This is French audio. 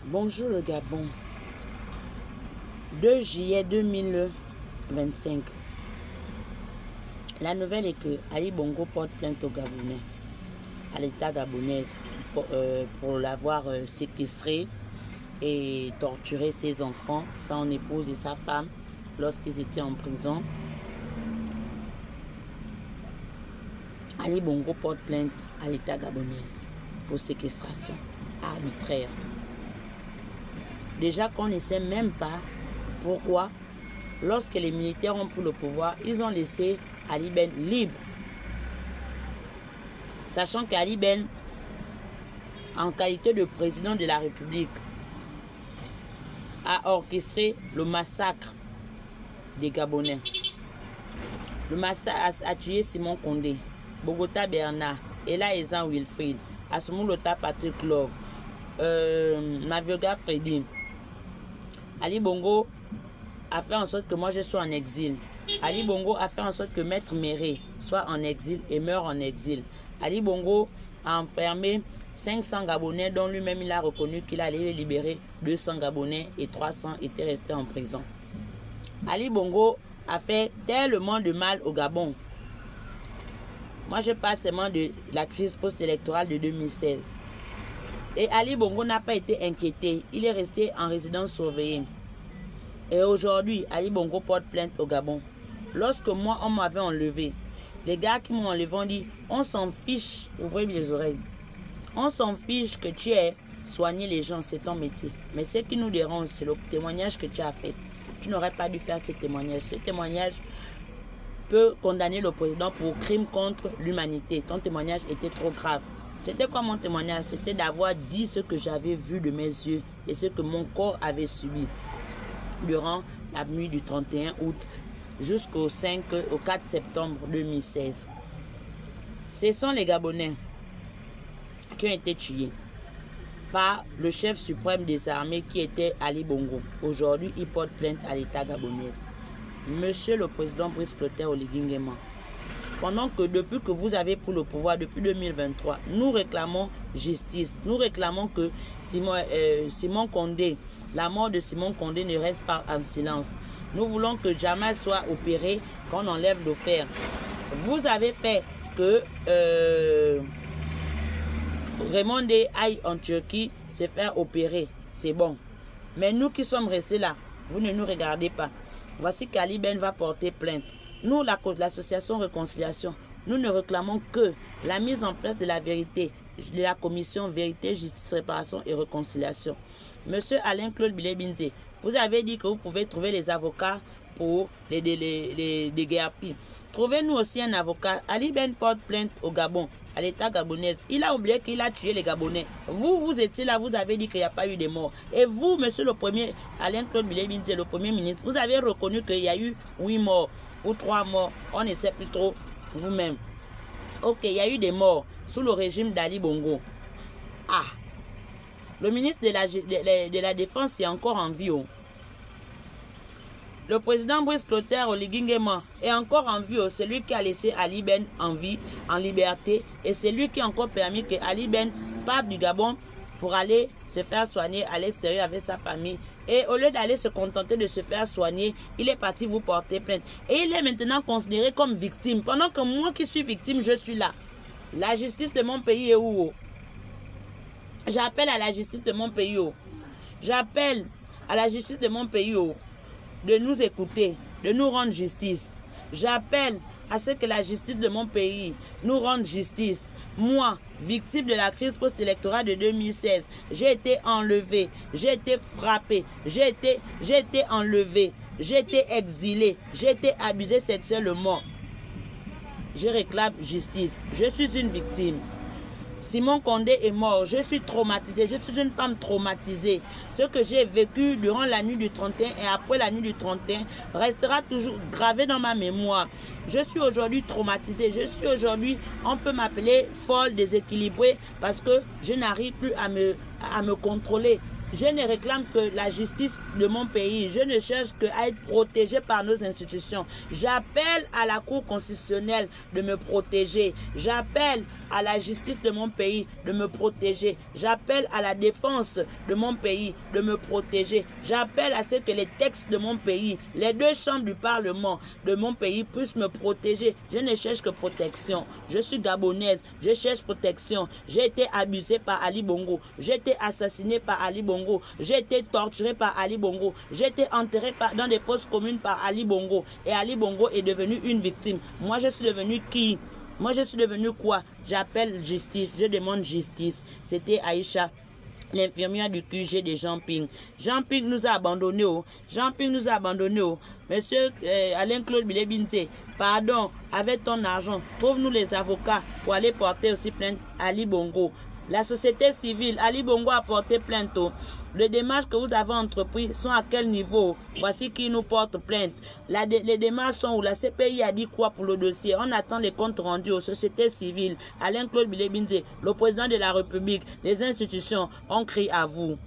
Bonjour le Gabon. 2 juillet 2025. La nouvelle est que Ali Bongo porte plainte au Gabonais, à l'État gabonais, pour l'avoir séquestré et torturé ses enfants, son épouse et sa femme, lorsqu'ils étaient en prison. Ali Bongo porte plainte à l'État gabonais pour séquestration arbitraire. Déjà qu'on ne sait même pas pourquoi, lorsque les militaires ont pris le pouvoir, ils ont laissé Ali Ben libre. Sachant qu'Ali Ben, en qualité de président de la République, a orchestré le massacre des Gabonais. Le massacre a tué Simon Condé, Bogota Bernard, Ella Ezan Wilfrid, Asumulota Patrick Love, Mavioga Freddy. Ali Bongo a fait en sorte que moi je sois en exil. Ali Bongo a fait en sorte que Maître Méré soit en exil et meurt en exil. Ali Bongo a enfermé 500 Gabonais dont lui-même il a reconnu qu'il allait libérer 200 Gabonais et 300 étaient restés en prison. Ali Bongo a fait tellement de mal au Gabon. Moi je parle seulement de la crise post-électorale de 2016. Et Ali Bongo n'a pas été inquiété. Il est resté en résidence surveillée. Et aujourd'hui, Ali Bongo porte plainte au Gabon. Lorsque moi, on m'avait enlevé, les gars qui m'ont enlevé ont dit, on s'en fiche, ouvrez les oreilles. On s'en fiche que tu aies soigné les gens, c'est ton métier. Mais ce qui nous dérange, c'est le témoignage que tu as fait. Tu n'aurais pas dû faire ce témoignage. Ce témoignage peut condamner le président pour crime contre l'humanité. Ton témoignage était trop grave. C'était quoi mon témoignage? C'était d'avoir dit ce que j'avais vu de mes yeux et ce que mon corps avait subi durant la nuit du 31 août jusqu'au 4 septembre 2016. Ce sont les Gabonais qui ont été tués par le chef suprême des armées qui était Ali Bongo. Aujourd'hui, il porte plainte à l'État gabonais. Monsieur le président Brice Clotaire Oligui Nguema, pendant que depuis que vous avez pris le pouvoir, depuis 2023, nous réclamons justice. Nous réclamons que Simon Condé, la mort de Simon Condé ne reste pas en silence. Nous voulons que Jamal soit opéré, qu'on enlève le fer. Vous avez fait que Raymond Day aille en Turquie se faire opérer. C'est bon. Mais nous qui sommes restés là, vous ne nous regardez pas. Voici qu'Ali Ben va porter plainte. Nous, l'association Réconciliation, nous ne réclamons que la mise en place de la vérité, de la commission Vérité, Justice, Réparation et Réconciliation. Monsieur Alain-Claude Bilebinze, vous avez dit que vous pouvez trouver les avocats pour les déguerpis. Trouvez-nous aussi un avocat. Ali Ben porte plainte au Gabon, à l'État gabonais. Il a oublié qu'il a tué les Gabonais. Vous étiez là, vous avez dit qu'il n'y a pas eu de morts. Et vous, monsieur le premier, Alain-Claude Bilebinze, le premier ministre, vous avez reconnu qu'il y a eu 8 morts ou 3 morts. On ne sait plus trop vous-même. Ok, il y a eu des morts sous le régime d'Ali Bongo. Ah, le ministre de la Défense est encore en vie. Oh. Le président Brice Clotaire Oligui Nguema est encore en vie. C'est lui qui a laissé Ali Ben en vie, en liberté. Et c'est lui qui a encore permis que Ali Ben parte du Gabon pour aller se faire soigner à l'extérieur avec sa famille. Et au lieu d'aller se contenter de se faire soigner, il est parti vous porter plainte. Et il est maintenant considéré comme victime. Pendant que moi qui suis victime, je suis là. La justice de mon pays est où? J'appelle à la justice de mon pays. J'appelle à la justice de mon pays de nous écouter, de nous rendre justice. J'appelle à ce que la justice de mon pays nous rende justice. Moi, victime de la crise post-électorale de 2016, j'ai été enlevé, j'ai été frappé, j'ai été enlevé, j'ai été exilé, j'ai été abusé sexuellement. Je réclame justice. Je suis une victime. Simon Condé est mort. Je suis traumatisée. Je suis une femme traumatisée. Ce que j'ai vécu durant la nuit du 31 et après la nuit du 31 restera toujours gravé dans ma mémoire. Je suis aujourd'hui traumatisée. Je suis aujourd'hui, on peut m'appeler folle, déséquilibrée parce que je n'arrive plus à me contrôler. Je ne réclame que la justice de mon pays. Je ne cherche qu'à être protégé par nos institutions. J'appelle à la Cour constitutionnelle de me protéger. J'appelle à la justice de mon pays de me protéger. J'appelle à la défense de mon pays de me protéger. J'appelle à ce que les textes de mon pays, les deux chambres du Parlement de mon pays puissent me protéger. Je ne cherche que protection. Je suis gabonaise. Je cherche protection. J'ai été abusée par Ali Bongo. J'ai été assassinée par Ali Bongo. J'ai été torturée par Ali Bongo. J'ai été enterrée dans des fosses communes par Ali Bongo. Et Ali Bongo est devenu une victime. Moi, je suis devenue qui? Moi, je suis devenue quoi? J'appelle justice. Je demande justice. C'était Aïcha, l'infirmière du QG de Jean Ping. Jean Ping nous a abandonnés. Jean Ping nous a abandonnés. Monsieur Alain-Claude Bilebinte, pardon, avec ton argent, trouve-nous les avocats pour aller porter aussi plainte à Ali Bongo. La société civile, Ali Bongo a porté plainte. Les démarches que vous avez entreprises sont à quel niveau? Voici qui nous porte plainte. Les démarches sont où? La CPI a dit quoi pour le dossier? On attend les comptes rendus aux sociétés civiles. Alain-Claude Bilebinte, le président de la République, les institutions, on crie à vous.